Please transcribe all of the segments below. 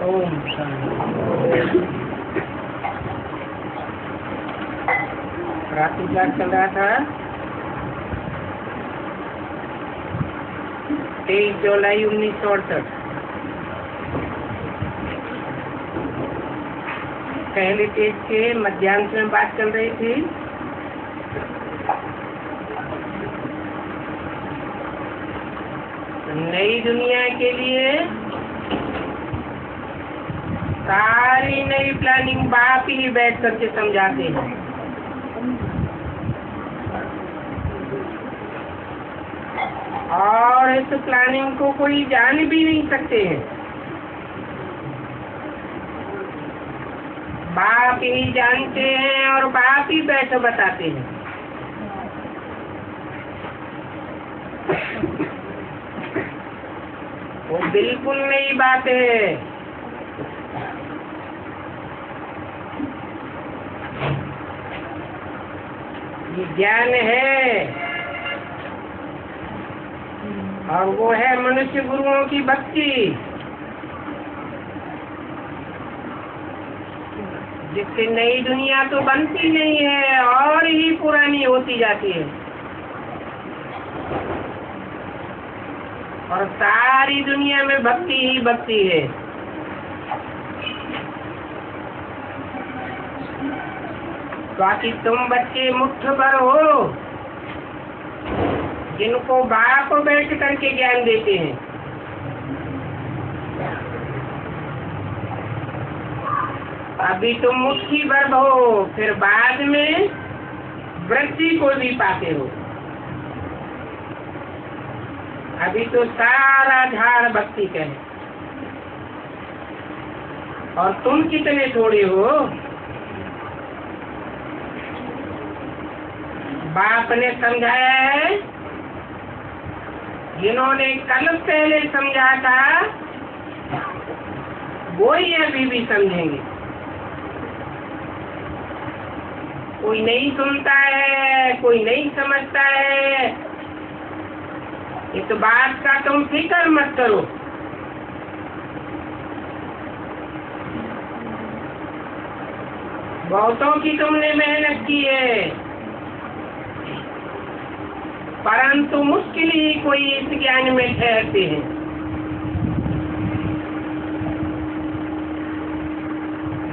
ओम शांति। रात्रि क्लास चल रहा था 23 जुलाई 1968। पहले पेज के मध्यांश में बात चल रही थी। नई दुनिया के लिए सारी नई प्लानिंग बाप ही बैठ करके समझाते हैं। और इस प्लानिंग को कोई जान भी नहीं सकते हैं, बाप ही जानते हैं और बाप ही बैठ बताते हैं। वो बिल्कुल नई बात है। ये ज्ञान है और वो है मनुष्य गुरुओं की भक्ति, जिससे नई दुनिया तो बनती नहीं है और ही पुरानी होती जाती है। और सारी दुनिया में भक्ति ही भक्ति है। बाकी तुम बच्चे मुट्ठ भर हो जिनको बाप बैठ करके ज्ञान देते हैं। अभी तुम मुट्ठी भर हो, फिर बाद में वृद्धि को भी पाते हो। अभी तो सारा झाड़ भक्ति का है। और तुम कितने थोड़े हो। बाप ने समझाया है, जिन्होंने कल पहले समझा था वो ही अभी भी समझेंगे। कोई नहीं सुनता है, कोई नहीं समझता है, इस बात का तुम फिक्र मत करो। बहुतों की तुमने मेहनत की है, परंतु मुश्किल ही कोई इस ज्ञान में ठहरते हैं।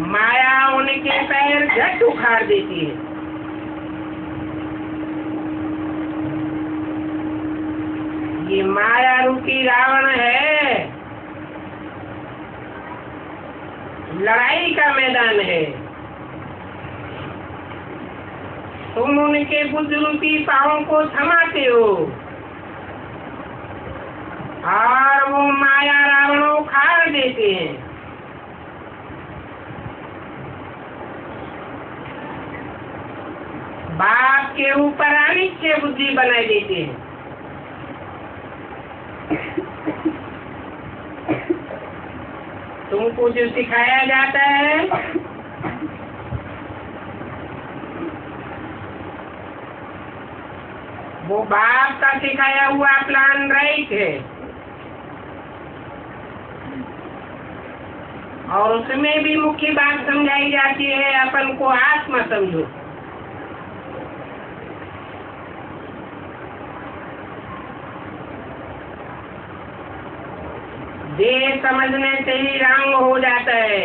माया उनके पैर झट उखाड़ देती है। ये माया रूपी रावण है, लड़ाई का मैदान है। तुम उनके बुद्ध रूपी पांवों को थमाते हो और वो माया रावण उखाड़ देते हैं। बाप के ऊपर अनिच्छे बुद्धि बनाए देते हैं। तुमको जो सिखाया जाता है वो बाप का सिखाया हुआ प्लान राइट है, और उसमें भी मुख्य बात समझाई जाती है, अपन को आत्मा समझो। देह समझने से ही रंग हो जाता है,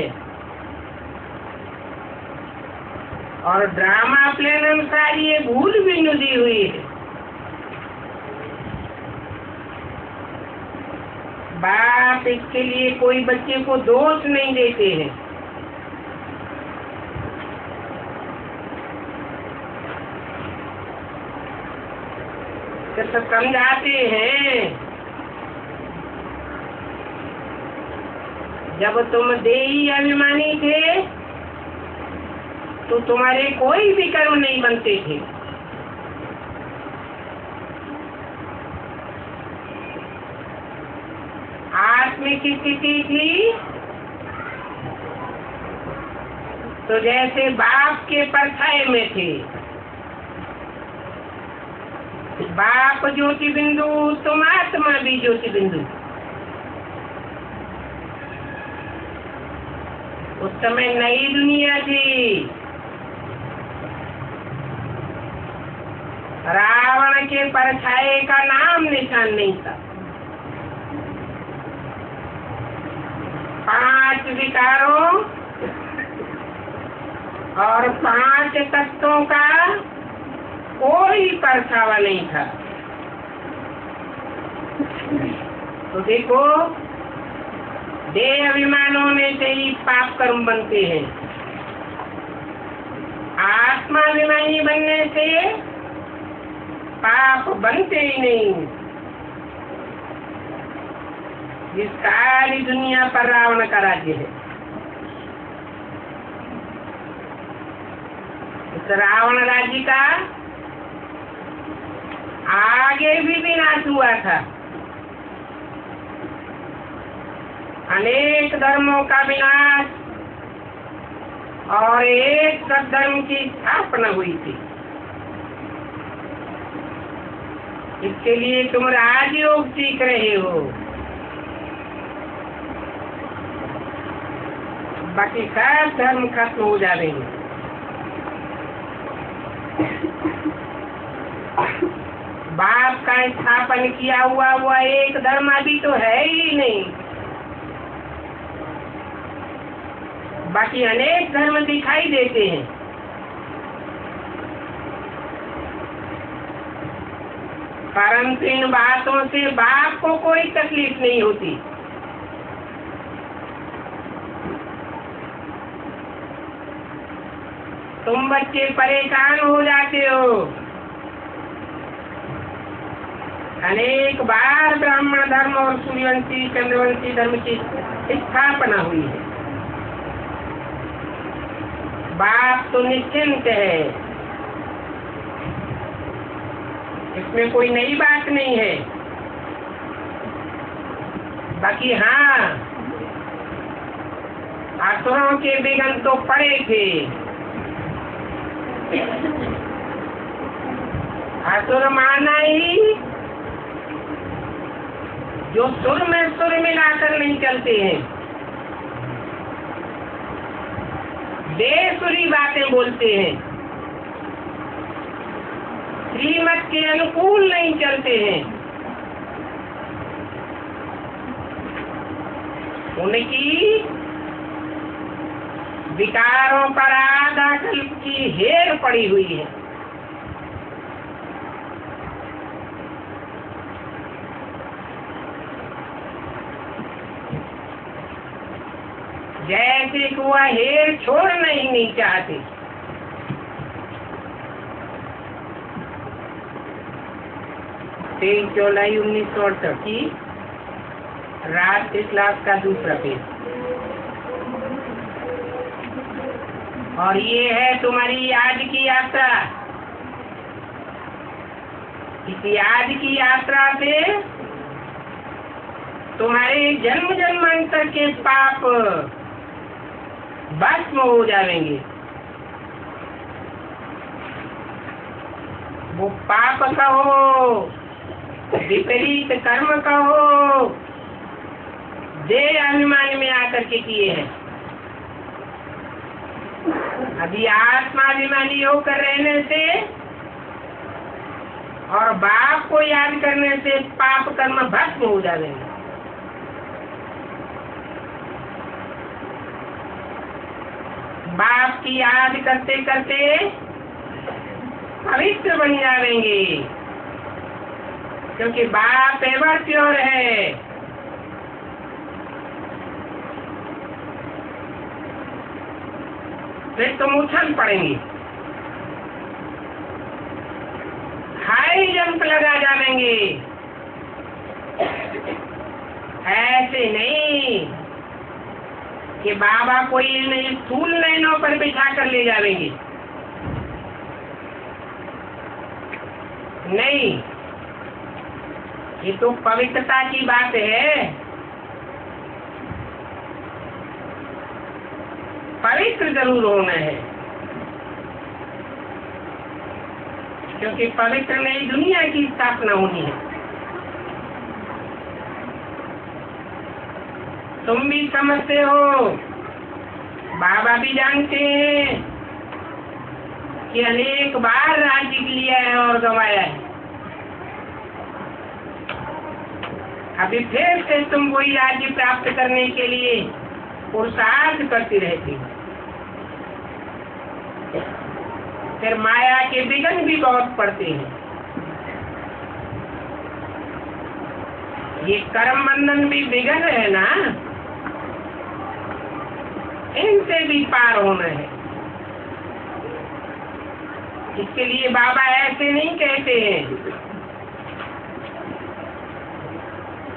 और ड्रामा प्लेन अनुसार ये भूल भी नुदी हुई है। बाप इसके लिए कोई बच्चे को दोष नहीं देते हैं। सिर्फ समझाते हैं। जब तुम देही अभिमानी थे तो तुम्हारे कोई भी कर्म नहीं बनते थे। आत्मिक स्थिति थी तो जैसे बाप के परछाई में थे। बाप ज्योति बिंदु, तुम आत्मा भी ज्योति बिंदु। उस समय नई दुनिया थी। रावण के परछाई का नाम निशान नहीं था। 5 विकारों और 5 तत्वों का कोई परछावा नहीं था। तो देखो, देह अभिमान होने से ही पाप कर्म बनते हैं। आत्माभिमानी बनने से पाप बनते ही नहीं। इस सारी दुनिया पर रावण का राज्य है। इस रावण राज्य का आगे भी विनाश हुआ था। अनेक धर्मों का विनाश और एक सद्धर्म की स्थापना हुई थी। इसके लिए तुम राजयोग सीख रहे हो। बाकी सब धर्म खत्म हो जाएंगे। बाप का स्थापन किया हुआ वो एक धर्म अभी तो है ही नहीं। बाकी अनेक धर्म दिखाई देते हैं। परंतु इन बातों से बाप को कोई तकलीफ नहीं होती। तुम बच्चे परेशान हो जाते हो। अनेक बार ब्राह्मण धर्म और सूर्यवंशी चंद्रवंशी धर्म की स्थापना हुई है। बाप तो निश्चिंत है, इसमें कोई नई बात नहीं है। बाकी हाँ, असुरों के विघ्न तो पड़े थे। असुर माना ही जो सुर में सुर मिलाकर नहीं चलते हैं, बेसुरी बातें बोलते हैं, श्रीमत के अनुकूल नहीं चलते हैं, उनकी विकारों पर आधा कल्प की हेर पड़ी हुई है। जैसे कि वह हेर छोड़ना ही नहीं चाहते। तेईस जुलाई 1968 की रात के क्लास का दूसरा पेज। और ये है तुम्हारी आज की यात्रा। इस आज की यात्रा से तुम्हारे जन्म जन्मांतर के पाप भस्म हो जाएंगे। वो पाप कहो, विपरीत कर्म कहो, देह अभिमान में आकर के किए हैं। अभी आत्माभिमानी होकर रहने से और बाप को याद करने से पाप कर्म भस्म हो जाएंगे। बाप की याद करते करते पवित्र बन जाएंगे, क्योंकि बाप एवर प्योर है। फिर तुम उछल पड़ेंगे, हाई जंप लगा जाएंगे। ऐसे नहीं कि बाबा कोई स्थूल नैनों पर बिठा कर ले जाएंगे। नहीं, ये तो पवित्रता की बात है। पवित्र जरूर होना है, क्योंकि पवित्र नई दुनिया की स्थापना होनी है। तुम भी समझते हो, बाबा भी जानते हैं कि अनेक बार राज्य लिया है और गंवाया है। अभी फिर से तुम वही राज्य प्राप्त करने के लिए पुरुषार्थ करती रहती हो। फिर माया के विघ्न भी बहुत पड़ते हैं। ये कर्म बंधन भी विघ्न है ना, इनसे भी पार होना है। इसके लिए बाबा ऐसे नहीं कहते हैं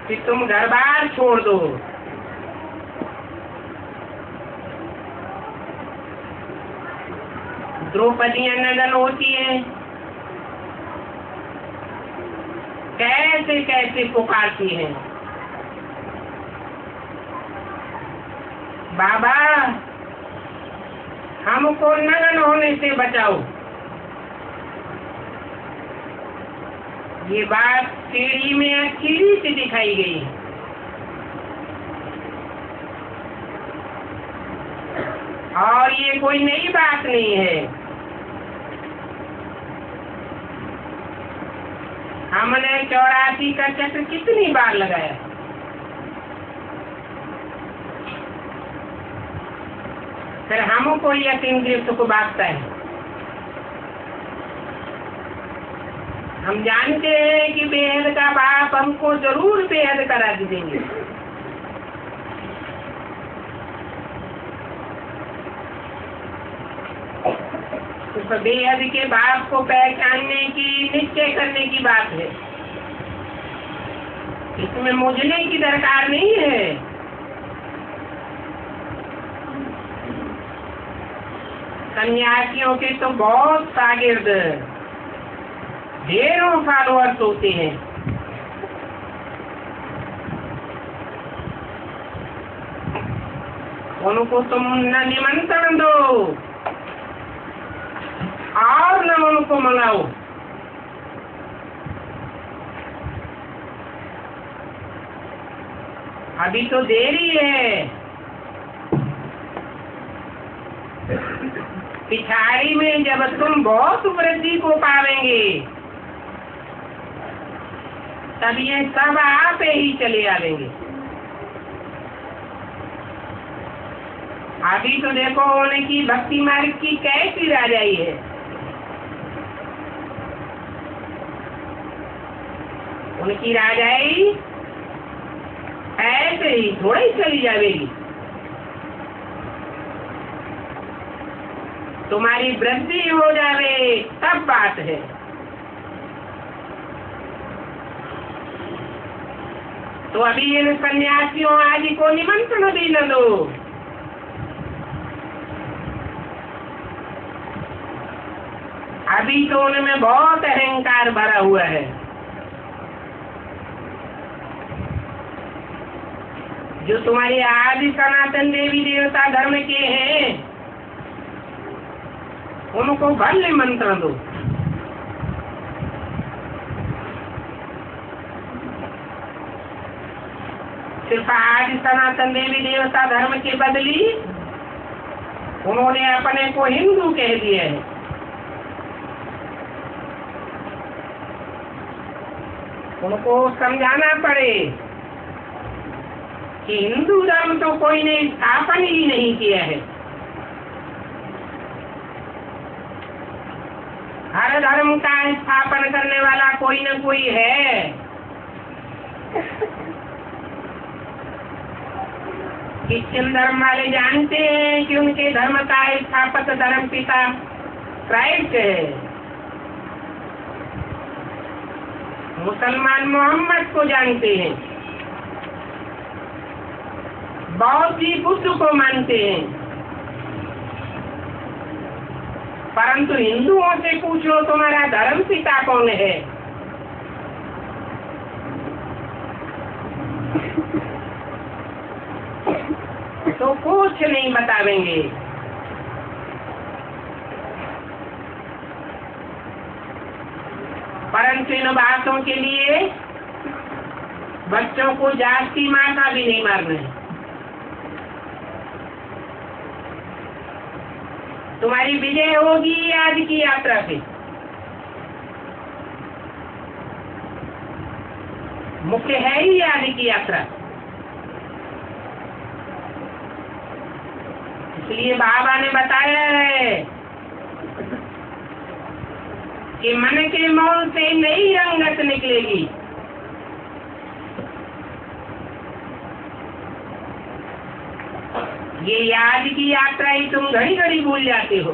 कि तुम घर बार छोड़ दो। द्रौपदी नंदन होती है, कैसे कैसे पुकारती हैं, बाबा हमको नग्न होने से बचाओ। ये बात सीढ़ी में अच्छी सी दिखाई गई है। और ये कोई नई बात नहीं है। हमने 84 का चक्र कितनी बार लगाया, फिर हमको यह गिरफ्त को बांटता है। हम जानते हैं कि बेहद का बाप हमको जरूर बेहद करा देंगे। तो बेहद के बाप को पहचानने की, निश्चय करने की बात है। इसमें मुझने की दरकार नहीं है। सन्यासियों के तो बहुत शागिर्द, ढेरों फॉलोअर्स होते हैं। उनको तुम न निमंत्रण दो और न उनको मनाओ। अभी तो देरी है। पिछाड़ी में जब तुम बहुत वृद्धि को पावेंगे, तब ये सब आप ही चले आवेंगे। अभी तो देखो उनकी भक्ति मार्ग की कैसी राजाई है। उनकी राजाई ऐसे ही थोड़ा ही चली जाएगी। तुम्हारी वृद्धि हो जावे तब बात है। तो अभी इन सन्यासियों आदि को निमंत्रण भी न दो। अभी तो उनमें बहुत अहंकार भरा हुआ है। जो तुम्हारे आदि सनातन देवी देवता धर्म के हैं, उनको भल निमंत्रण दो। सिर्फ आदि सनातन देवी देवता धर्म के बदली उन्होंने अपने को हिंदू कह दिया है। उनको समझाना पड़े कि हिंदू धर्म तो कोई ने स्थापन ही नहीं किया है। हर धर्म का स्थापन करने वाला कोई न कोई है। क्रिश्चियन धर्म वाले जानते हैं कि उनके धर्म का स्थापक धर्म पिता क्राइस्ट है। मुसलमान मोहम्मद को जानते हैं। बौद्ध बुद्ध को मानते हैं। परंतु हिंदुओं से पूछो तुम्हारा धर्म पिता कौन है? तो कुछ नहीं बतावेंगे। परंतु इन बातों के लिए बच्चों को जाति माता भी नहीं मारना है। तुम्हारी विजय होगी आज की यात्रा से। मुख्य है ही आज की यात्रा। इसलिए बाबा ने बताया है कि मन के मोल से नई रंगत निकलेगी। ये याद की यात्रा ही तुम घड़ी घड़ी भूल जाते हो।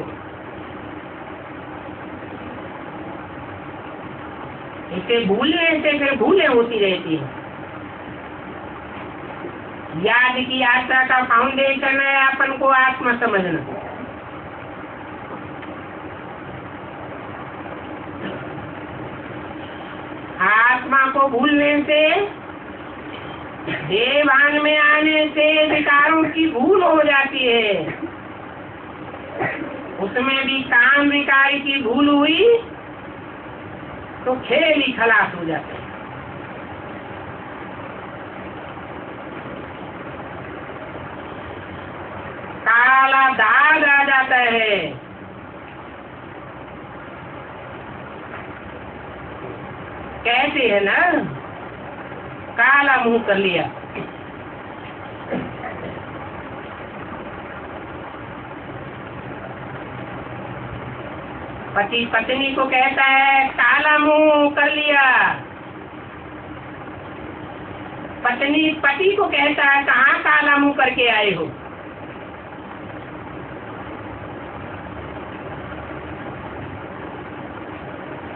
इसे भूलने से फिर भूलें होती रहती है। याद की यात्रा का फाउंडेशन है अपन को आत्मा समझना। आत्मा को भूलने से, देवान में आने से विकारों की भूल हो जाती है। उसमें भी काम विकार की भूल हुई तो खेल ही खलास हो जाता है। काला दाग आ जाता है। कहते हैं ना, काला मुंह कर लिया। पति पत्नी को कहता है काला मुंह कर लिया। पत्नी पति को कहता है कहाँ काला मुंह करके आए हो।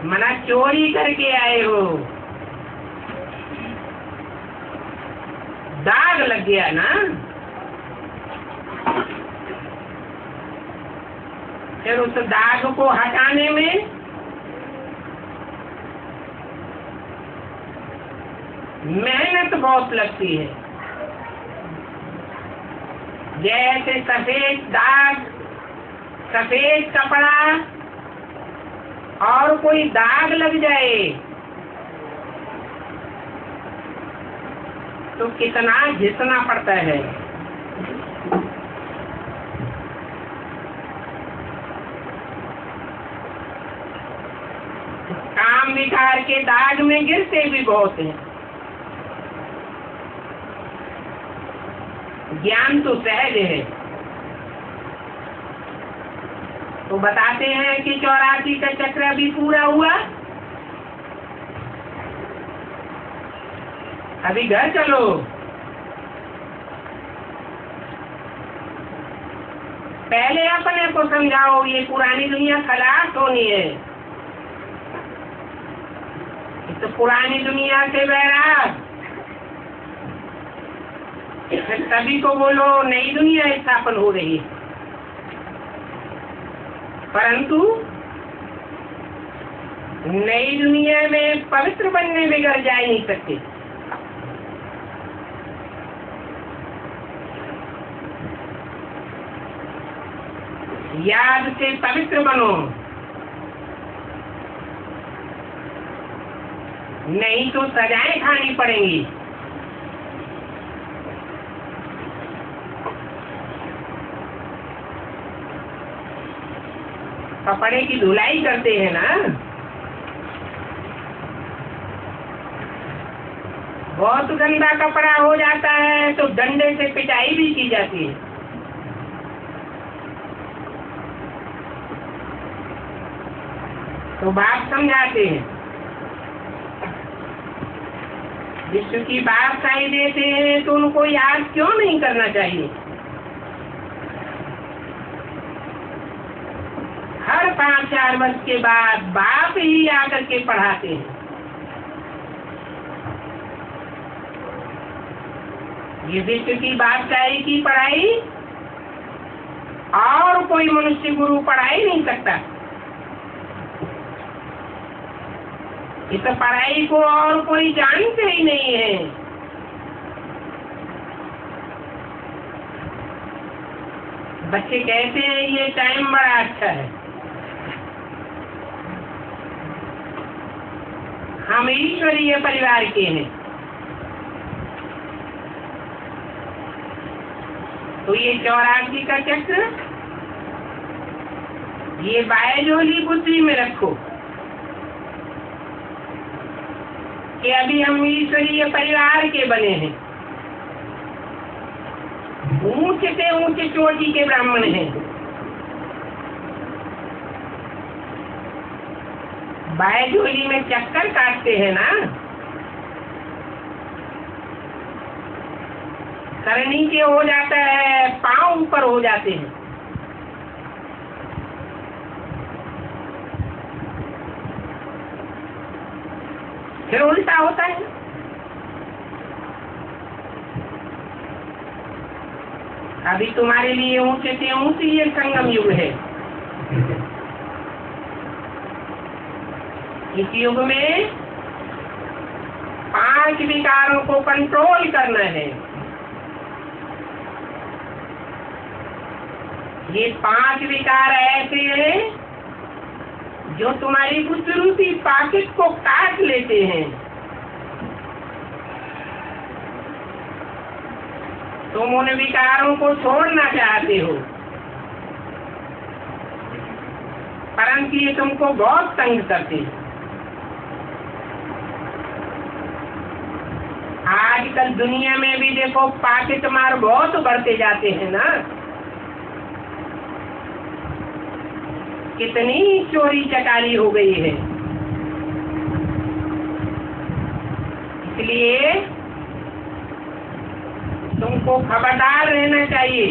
मना चोरी करके आए हो। दाग लग गया ना। फिर उस दाग को हटाने में मेहनत बहुत लगती है। जैसे सफेद दाग, सफेद कपड़ा और कोई दाग लग जाए तो कितना घिसना पड़ता है। काम विकार के दाग में गिरते भी बहुत हैं। ज्ञान तो सहज है। तो बताते हैं कि 84 का चक्र अभी पूरा हुआ। अभी घर चलो। पहले अपने को समझाओ ये पुरानी दुनिया खलास होनी है। तो पुरानी दुनिया से बैराग, सभी को बोलो नई दुनिया स्थापन हो रही है। परंतु नई दुनिया में पवित्र बनने बगैर जा नहीं सकते। याद से पवित्र बनो, नहीं तो सजाएं खानी पड़ेंगी। कपड़े की धुलाई करते हैं ना, बहुत गंदा कपड़ा हो जाता है तो डंडे से पिटाई भी की जाती है। तो बाप समझाते हैं, विश्व की बात साई देते हैं तो उनको याद क्यों नहीं करना चाहिए। हर 5-4 वर्ष के बाद बाप ही आकर के पढ़ाते हैं। ये विश्व की बादशाही की पढ़ाई और कोई मनुष्य गुरु पढ़ा ही नहीं सकता। इस पढ़ाई को और कोई जानते ही नहीं है। बच्चे कहते हैं ये टाइम बड़ा अच्छा है। हम ईश्वरीय परिवार के हैं, तो ये 84 का चक्र ये बायजोली बुद्धि में रखो कि अभी हम ईश्वरीय परिवार के बने हैं। ऊंचे से ऊंचे चोटी के ब्राह्मण हैं। बायजोली में चक्कर काटते हैं ना, सर नीचे हो जाता है, पांव ऊपर हो जाते हैं। फिर उल्टा होता है। अभी तुम्हारे लिए ऊंचे से ऊंची ये संगम युग है। इस युग में 5 विकारों को कंट्रोल करना है। ये 5 विकार ऐसे हैं जो तुम्हारी बुद्धि पाकिट को काट लेते हैं। तुम उन विकारों को छोड़ना चाहते हो, परंतु ये तुमको बहुत तंग करते हैं। आजकल दुनिया में भी देखो पाकिट मार बहुत बढ़ते जाते हैं ना। कितनी चोरी चकारी हो गई है। इसलिए तुमको खबरदार रहना चाहिए।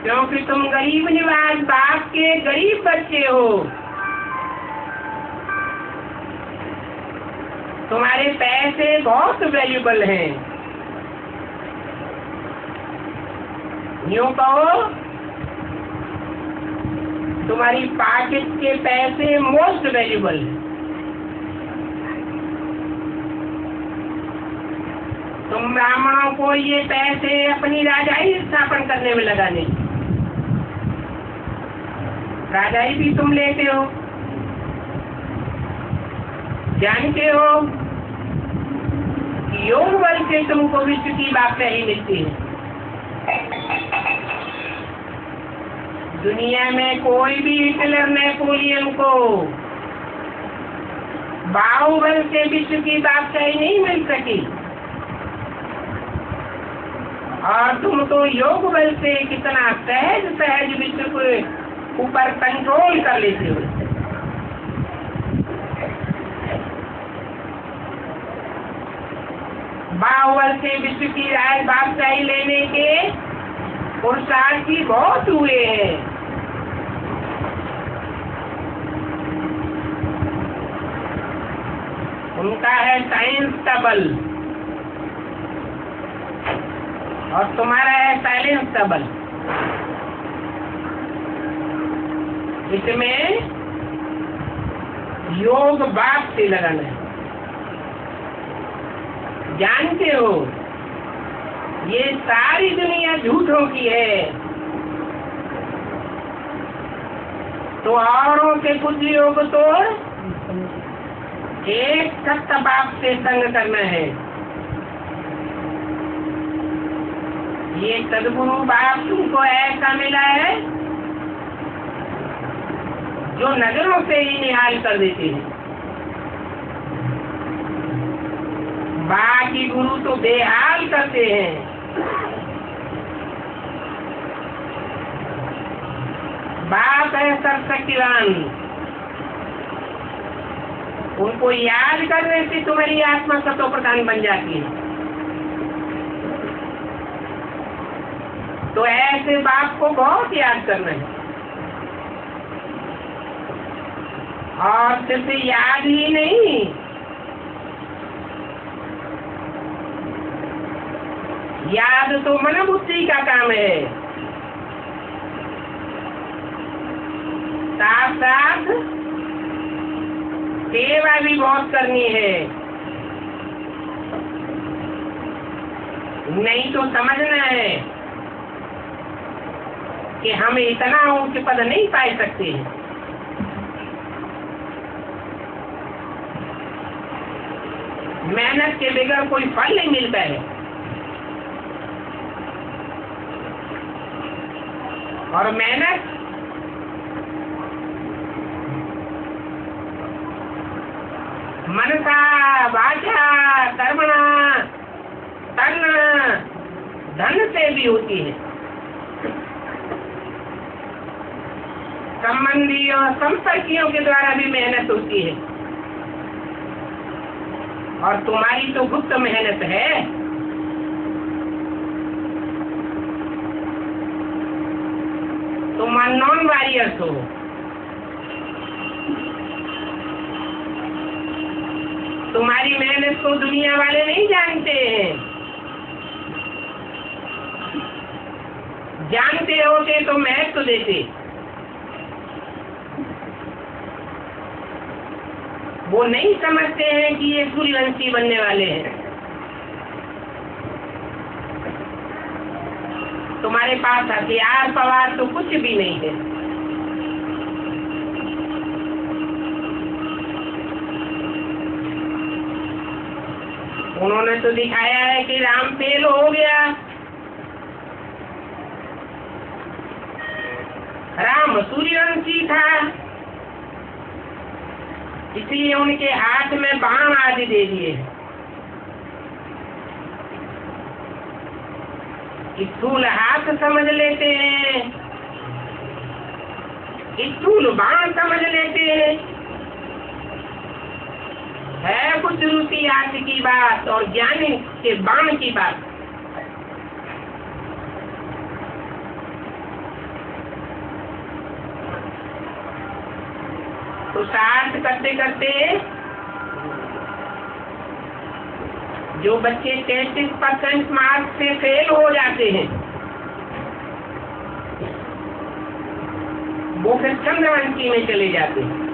क्योंकि तुम गरीब निवाज बाप के गरीब बच्चे हो। तुम्हारे पैसे बहुत वैल्यूबल हैं। यूं कहो, तुम्हारी पॉकेट के पैसे मोस्ट वैल्यूबल है। तुम ब्राह्मणों को ये पैसे अपनी राजाई स्थापन करने में लगाने, राजाई भी तुम लेते हो। जानते हो कि योग बल से तुमको विश्व की बादशाही मिलती है। दुनिया में कोई भी हिटलर नेपोलियन को बाहुबल से विश्व की बादशाही नहीं मिल सकी, और तुम तो योग बल से कितना सहज सहज विश्व के ऊपर कंट्रोल कर लेते हो। बाहुबल से विश्व की राज बादशाही लेने के पुरुषार्थी बहुत हुए हैं। उनका है साइंस का बल और तुम्हारा है साइलेंस का बल। इसमें योग बाप से लगाना है। जानते हो ये सारी दुनिया झूठों की है, तो औरों के बुद्धियों को तो एक सत्ता बाप से संग करना है। ये सदगुरु बाप तुमको ऐसा मिला है जो नजरों से ही निहाल कर देते हैं। बाकी गुरु तो बेहाल करते हैं। बाप है सर्वशक्तिवान, उनको याद करने से तुम्हारी आत्मा सतो प्रधान बन जाती है। तो ऐसे बाप को बहुत याद करना है, और सिर्फ याद ही नहीं, याद तो मन बुद्धि का काम है, साथ साथ सेवा भी बहुत करनी है। नहीं तो समझना है कि हम इतना ऊंच पद नहीं पा सकते। मेहनत के बगैर कोई फल नहीं मिलता है, और मेहनत मनसा वाचा कर्मणा तन धन से भी होती है। संबंधी और संपर्कियों के द्वारा भी मेहनत होती है, और तुम्हारी तो गुप्त मेहनत है। तुम अननोन वॉरियर्स हो। तुम्हारी मेहनत को दुनिया वाले नहीं जानते हैं। जानते होते तो महत्व देते। वो नहीं समझते हैं कि ये सूर्यवंशी बनने वाले हैं। तुम्हारे पास हथियार पवार तो कुछ भी नहीं है। उन्होंने तो दिखाया है कि राम फेल हो गया। राम सूर्यवंशी था, इसलिए उनके हाथ में बाण आदि दे दिए। स्थूल हाथ समझ लेते हैं, स्थूल बाण समझ लेते हैं। है कुछ रूसी हाथ की बात और ज्ञानी के बाण की बात। पुरुषार्थ करते करते जो बच्चे 33% मार्क्स से फेल हो जाते हैं, वो फिर चंद्रवंशी में चले जाते हैं।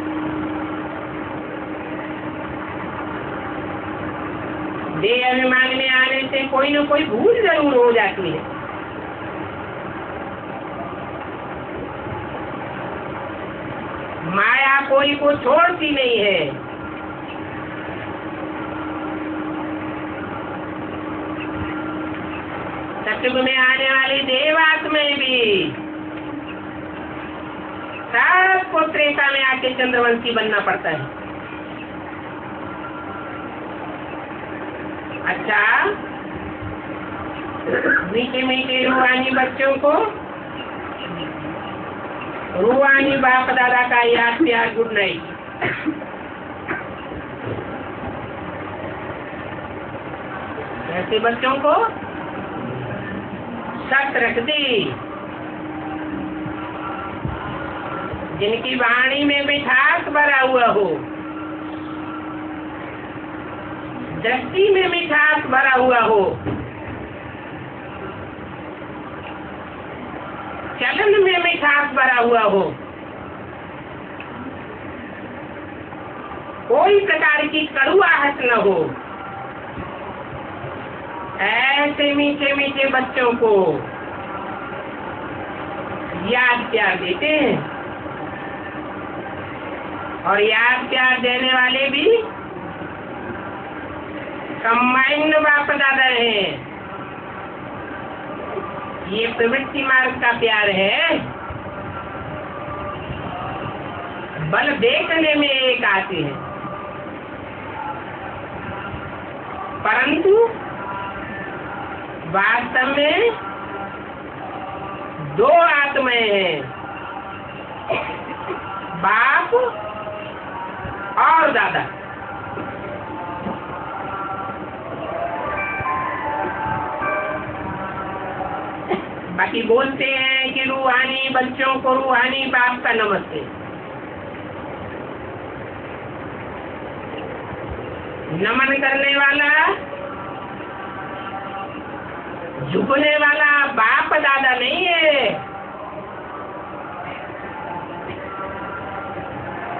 देह अभिमान में आने से कोई न कोई भूल जरूर हो जाती है। माया कोई को छोड़ती नहीं है। सतयुग में आने वाली देवात्माएं भी सबको त्रेता में आके चंद्रवंशी बनना पड़ता है। अच्छा, मीठे मीठे रूहानी बच्चों को रूहानी बाप दादा का याद प्यार गुड नाइट। ऐसे बच्चों को सख्त रख दी, जिनकी वाणी में मिठास भरा हुआ हो, दृष्टि में मिठास भरा हुआ हो, चलन में मिठास भरा हुआ हो, कोई प्रकार की कड़ुआहट न हो। ऐसे मीठे मीठे बच्चों को याद प्यार देते हैं, और याद प्यार देने वाले भी कंबाइंड बाप दादा हैं। ये प्रवृत्ति मार्ग का प्यार है। बल देखने में एक आते हैं, परंतु वास्तव में दो आत्माएं हैं, बाप और दादा। बाकी बोलते हैं कि रूहानी बच्चों को रूहानी बाप का नमस्ते। नमन करने वाला, झुकने वाला बाप दादा नहीं है,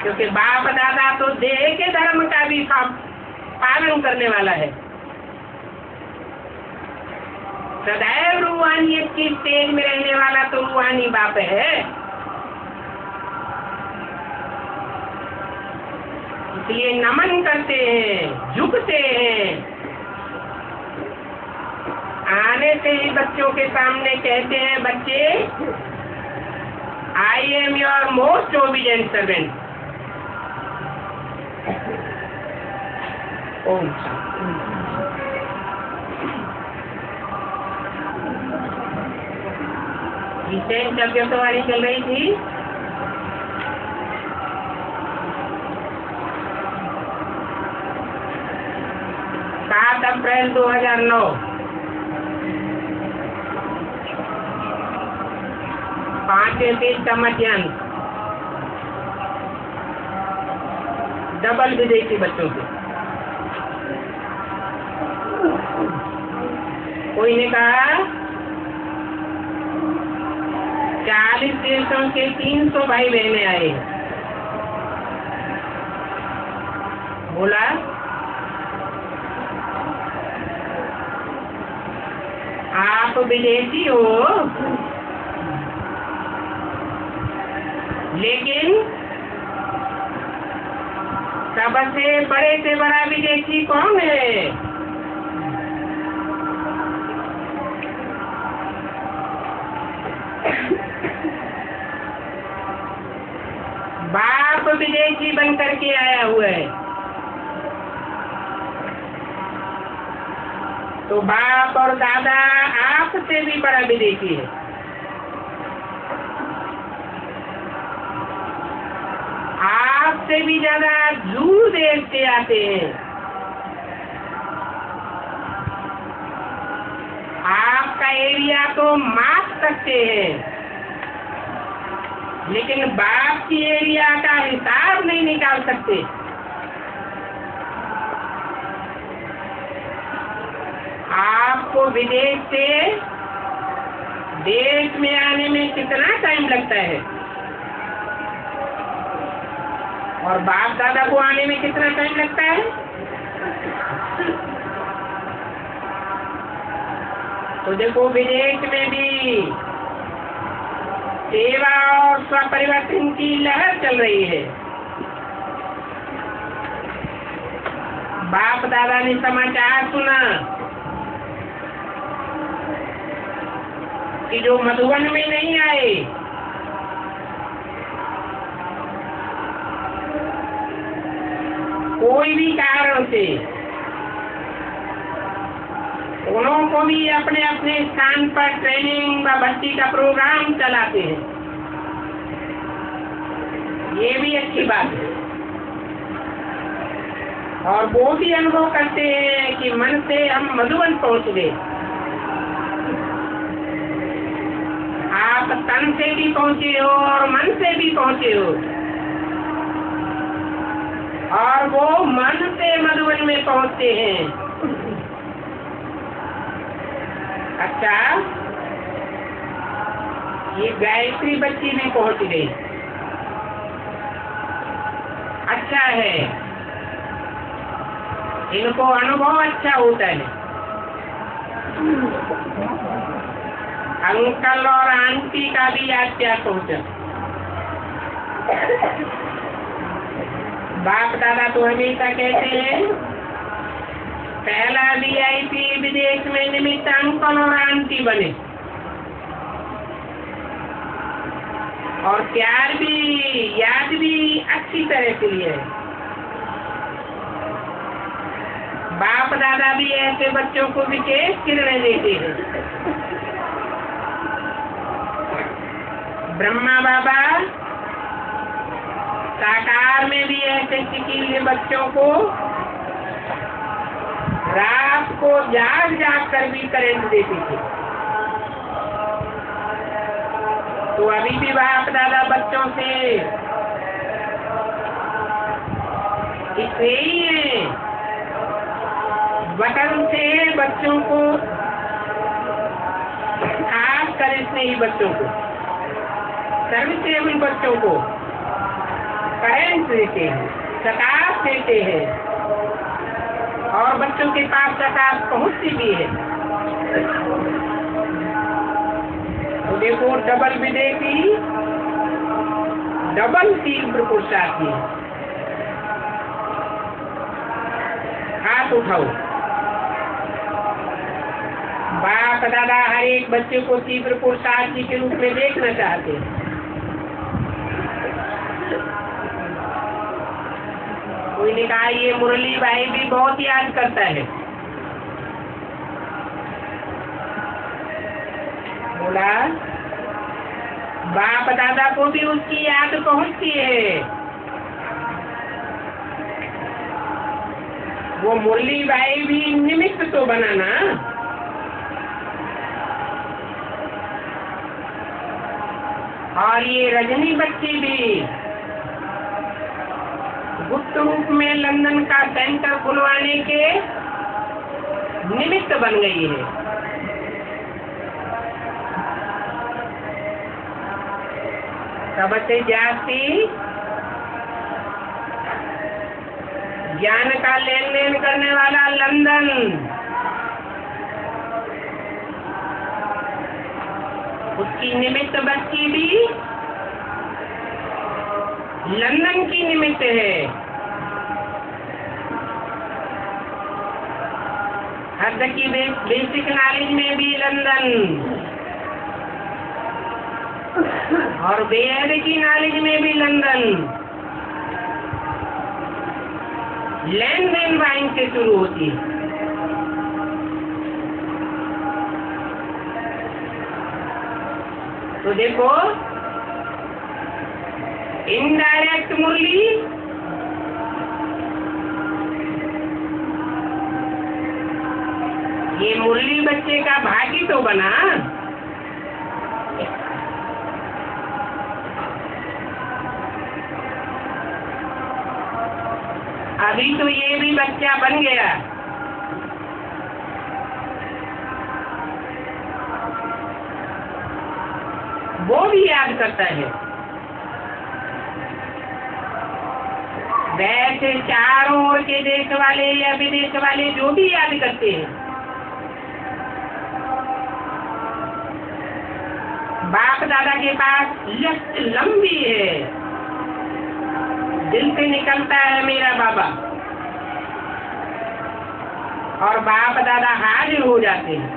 क्योंकि बाप दादा तो देह के धर्म का भी पालन करने वाला है। सदैव रूहानियत की स्टेज में रहने वाला तो रूहानी बाप है। इसलिए नमन करते हैं, झुकते हैं। आने से ही बच्चों के सामने कहते हैं, बच्चे I am your most obedient servant. ओम शांति। जब वाली चल रही थी, अप्रैल 2009। पांचवें पेज का मध्यांश डबल विदेशी बच्चों के। कोई ने कहा 40 देशों के 300 भाई बहने आए। बोला आप विदेशी हो, लेकिन सबसे बड़े से बड़ा विदेशी कौन है? बाप विदेशी बन करके आया हुआ है, तो बाप और दादा आपसे भी बड़ा विदेशी है। आपसे भी ज्यादा दूर देश से आते हैं। आपका एरिया तो माप सकते हैं, लेकिन बाप की एरिया का हिसाब नहीं निकाल सकते। आपको विदेश से देश में आने में कितना टाइम लगता है और बाप दादा को आने में कितना टाइम लगता है? तो देखो, विदेश में भी सेवा और स्वपरिवर्तन की लहर चल रही है। बाप दादा ने समाचार सुना कि जो मधुबन में नहीं आए, कोई भी कारण से, उन्हों को भी अपने अपने स्थान पर ट्रेनिंग व भर्ती का प्रोग्राम चलाते हैं। ये भी अच्छी बात है। और वो भी अनुभव करते हैं कि मन से हम मधुबन पहुंच गए। आप तन से भी पहुंचे हो और मन से भी पहुंचे हो, और वो मन से मधुबन में पहुंचते हैं। अच्छा, ये गायत्री बच्ची भी पहुंच गई। अच्छा है, इनको अनुभव अच्छा होता है। अंकल और आंटी का भी आज क्या पहुंचा। बाप दादा तो हमेशा कहते हैं पहला VIP विदेश में निमित्त अंकल और आंटी बने, और प्यार भी याद भी अच्छी तरह से लिए। बाप दादा भी ऐसे बच्चों को विशेष किरणें देते हैं। ब्रह्मा बाबा साकार में भी ऐसे चिकीले बच्चों को रात को जाग जाग कर भी करंट देते थे। तो अभी भी बाप दादा बच्चों से इससे ही है, वतन से बच्चों को, खास कर स्नेही बच्चों को, सर्विसेबल बच्चों को करंट देते हैं, प्रकाश देते हैं, और बच्चों के पास प्रकाश पहुंचती भी है। तो देखो, डबल विदेशी डबल तीव्र पुरुषार्थी। हाथ उठाओ। बाप दादा हर एक बच्चे को तीव्र पुरुषार्थी के रूप में देखना चाहते हैं। कोई ने कहा ये मुरली भाई भी बहुत याद करता है। बोला बाप दादा को भी उसकी याद पहुंचती है। वो मुरली बाई भी निमित्त तो बना ना। और ये रजनी बच्ची भी गुप्त रूप में लंदन का सेंटर खुलवाने के निमित्त बन गई है। सबसे जाती ज्ञान का लेन देन करने वाला लंदन, उसकी निमित्त बच्ची भी लंदन की निमित्त है। हद की बेसिक नॉलेज में भी लंदन और बेहद की नॉलेज में भी लंदन। लेन देन बैंक से शुरू होती है। तो देखो, इनडायरेक्ट मुरली, ये मुरली बच्चे का भागी तो बना। अभी तो ये भी बच्चा बन गया। वो भी याद करता है। वैसे चारों ओर के देश वाले या विदेश वाले जो भी याद करते हैं, बाप दादा के पास लिस्ट लंबी है। दिल से निकलता है मेरा बाबा, और बाप दादा हाजिर हो जाते हैं।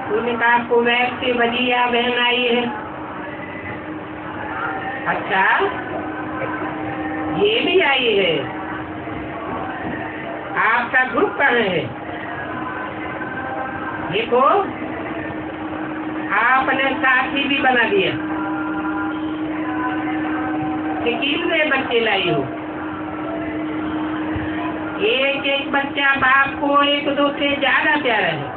तूने कहा कुवैत से भजिया बहन आई है। अच्छा, ये भी आई है। आपका ग्रुप कहाँ है? देखो, आपने साथी भी बना दिया कि कितने बच्चे लाई हो। एक एक बच्चा बाप को एक दो से ज्यादा प्यारा है।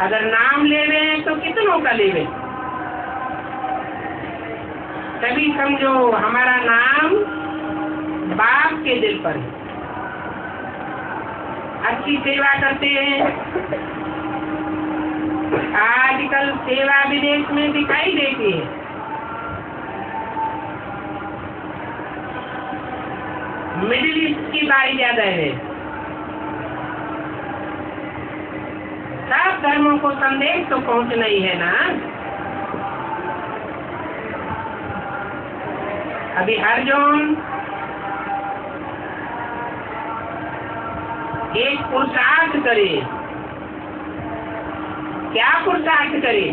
अगर नाम लेवे तो कितनों का लेवे? तभी समझो हमारा नाम बाप के दिल पर है। अच्छी सेवा करते हैं। आजकल सेवा विदेश में दिखाई देती है। मिडिल ईस्ट की बारी ज्यादा है। सब धर्मों को संदेश तो पहुंचना ही है ना। अभी हर जन एक पुरुषार्थ करे। क्या पुरुषार्थ करे?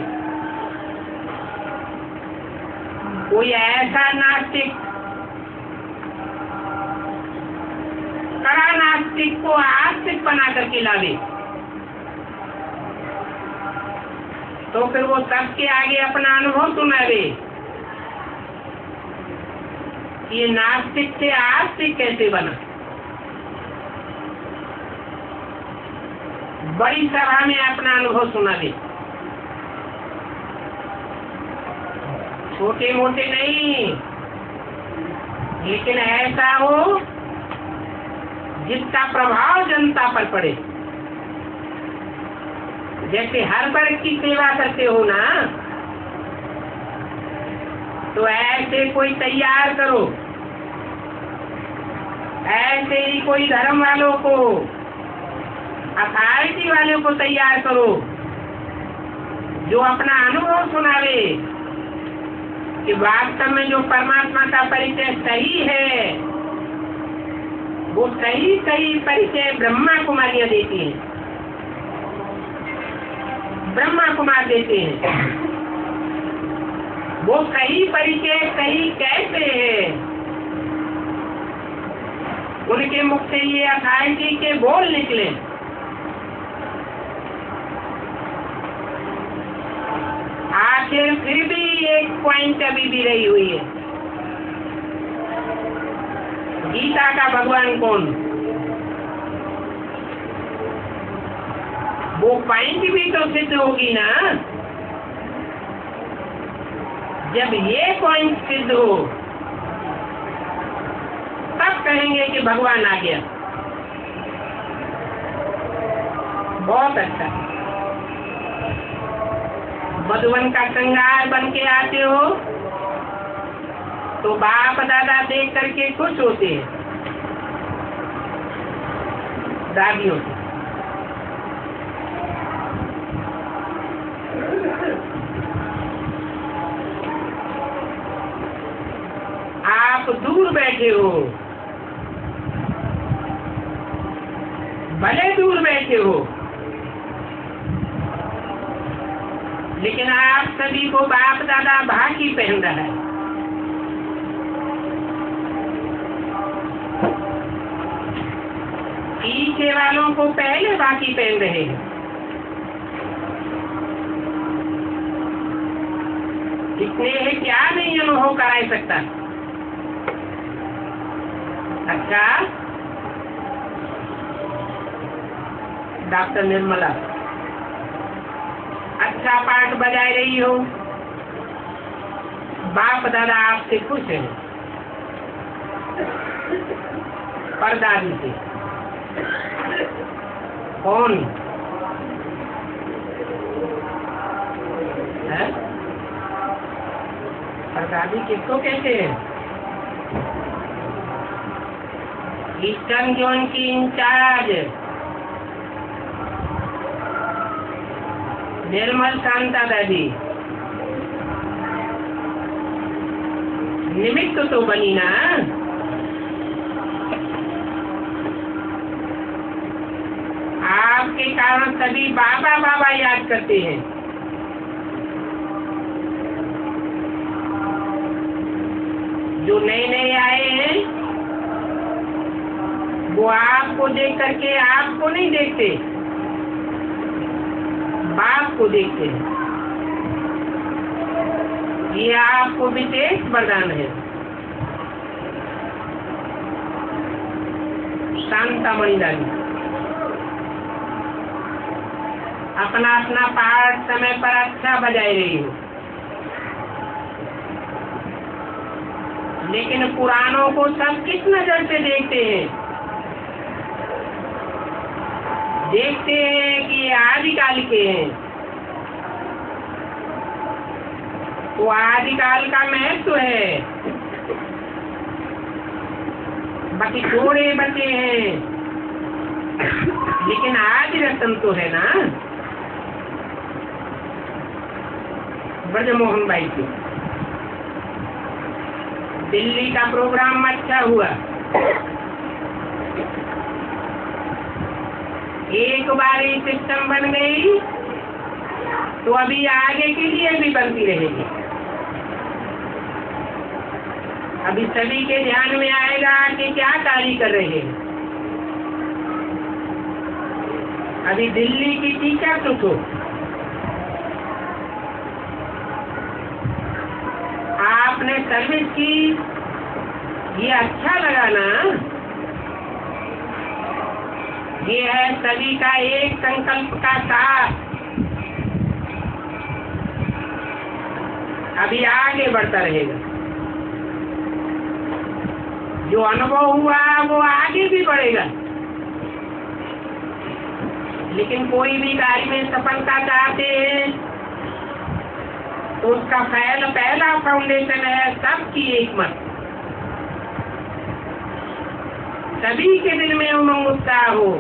कोई ऐसा नास्तिक, कड़ा नास्तिक को आस्तिक बना करके लावे, तो फिर वो सबके आगे अपना अनुभव सुनावे। ये नास्तिक से आस्तिक कैसे बना? बड़ी सभा में अपना अनुभव सुनावे, छोटे मोटे नहीं, लेकिन ऐसा हो जिसका प्रभाव जनता पर पड़े। जैसे हर वर्ग की सेवा करते हो ना, तो ऐसे कोई तैयार करो। ऐसे ही कोई धर्म वालों को, अथॉरिटी वालों को तैयार करो, जो अपना अनुभव सुनावे कि वास्तव में जो परमात्मा का परिचय सही है, वो सही सही परिचय ब्रह्मा कुमारियां देती हैं, ब्रह्मा कुमार देते हैं। वो सही परिचय सही कैसे है? उनके मुख से ये अथॉरिटी के बोल निकले। पॉइंट अभी भी रही हुई है। गीता का भगवान कौन? वो पॉइंट भी तो सिद्ध होगी ना। जब ये पॉइंट सिद्ध हो तब कहेंगे कि भगवान आ गया। बहुत अच्छा। मधुवन का श्रृंगार बन के आते हो तो बाप दादा देख करके खुश होते हैं, दादियों से। आप दूर बैठे हो, भले दूर बैठे हो, लेकिन आप सभी को बाप दादा भागी पहन रहा है। पीछे वालों को पहले बाकी पहन रहे हैं। इतने है क्या नहीं अनुभव करा सकता। अच्छा डॉक्टर निर्मला, अच्छा पाठ बजाए रही हो, बाप दादा आपसे खुश है, परदादी से। कौन है? परदादी किसको कहते हैं? ईस्टर्न जोन की इंचार्ज निर्मल शांता दादी। निमित्त तो बनी ना। आपके कारण सभी बाबा बाबा याद करते हैं। जो नए नए आए हैं वो आपको देख करके आपको नहीं देखते, बाप को देखते हैं। ये आपको विशेष वरदान है। शांता मणिदानी, अपना अपना पाठ समय पर अच्छा बजाए रही हो, लेकिन पुरानों को सब किस नजर से देखते हैं? देखते हैं कि ये आदिकाल के हैं, तो आदिकाल का महत्व है। बाकी थोड़े बचे हैं, लेकिन आज रतन तो है ना। ब्रजमोहन भाई की दिल्ली का प्रोग्राम अच्छा हुआ। एक बार ही सिस्टम बन गई तो अभी आगे के लिए भी बनती रहेगी। अभी सभी के ध्यान में आएगा कि क्या कार्य कर रहे हैं। अभी दिल्ली की टीचर सोचो, आपने सर्विस की, ये अच्छा लगा ना। ये है सभी का एक संकल्प का साथ। अभी आगे बढ़ता रहेगा। जो अनुभव हुआ वो आगे भी बढ़ेगा। लेकिन कोई भी कार्य में सफलता चाहते हैं तो उसका पहला फाउंडेशन है सबकी एक मत। सभी के दिल में उमंग उत्साह हो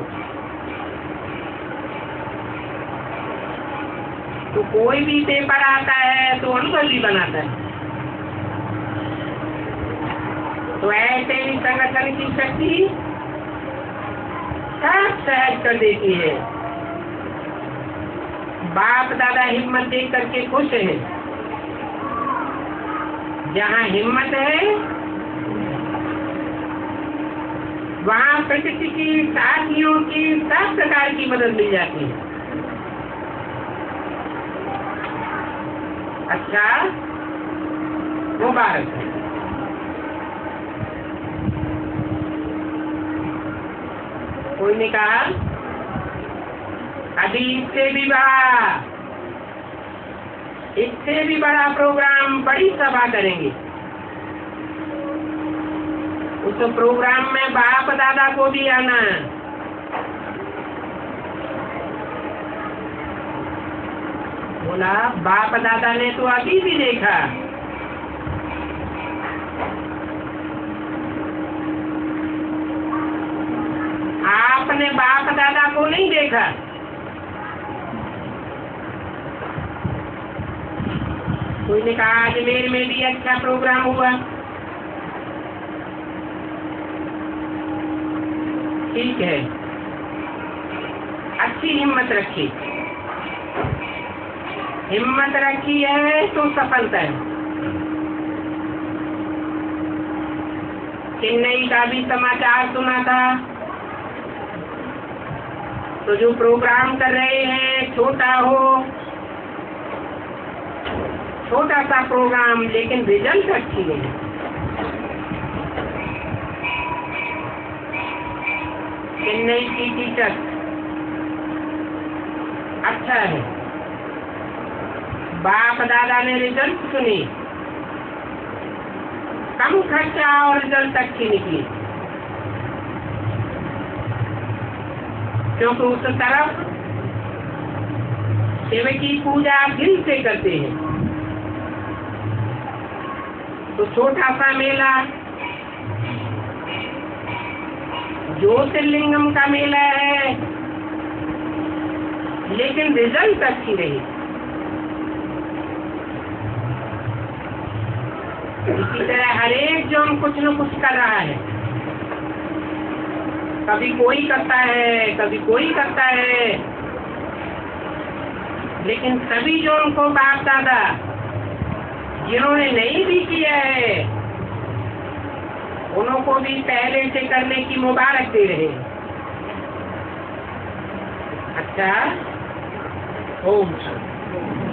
तो कोई भी पेपर आता है तो अनुभवी बनाता है। तो ऐसे ही संगठन की शक्ति सब सहज कर देती है। बाप दादा हिम्मत देख करके खुश है। जहाँ हिम्मत है वहाँ प्रकृति की, साथियों की, सब प्रकार की मदद मिल जाती है। अच्छा मुबारक है। कोई ने कहा अभी इससे भी बड़ा प्रोग्राम, बड़ी सभा करेंगे। उस प्रोग्राम में बाप दादा को भी आना है। बोला बाप दादा ने तो अभी भी देखा, आपने बाप दादा को नहीं देखा। कोई ने कहा अजमेर में भी अच्छा प्रोग्राम हुआ। ठीक है, अच्छी हिम्मत रखी है तो सफलता है। चेन्नई का भी समाचार सुना था, तो जो प्रोग्राम कर रहे हैं छोटा सा प्रोग्राम, लेकिन रिजल्ट अच्छी नहीं। चेन्नई की टीचर अच्छा है, बाप दादा ने रिजल्ट सुनी, कम खर्चा और रिजल्ट अच्छी निकली, क्योंकि उस तरफ शिव की पूजा दिल से करते हैं। तो छोटा सा मेला, ज्योतिर्लिंगम का मेला है, लेकिन रिजल्ट अच्छी रही। इसी तरह हर एक जन कुछ न कुछ कर रहा है, कभी कोई करता है, कभी कोई करता है, लेकिन सभी जोन को बाप दादा जिन्होंने नहीं भी किया है, उनको भी पहले से करने की मुबारक दे रहे हैं। अच्छा, ओम शांति।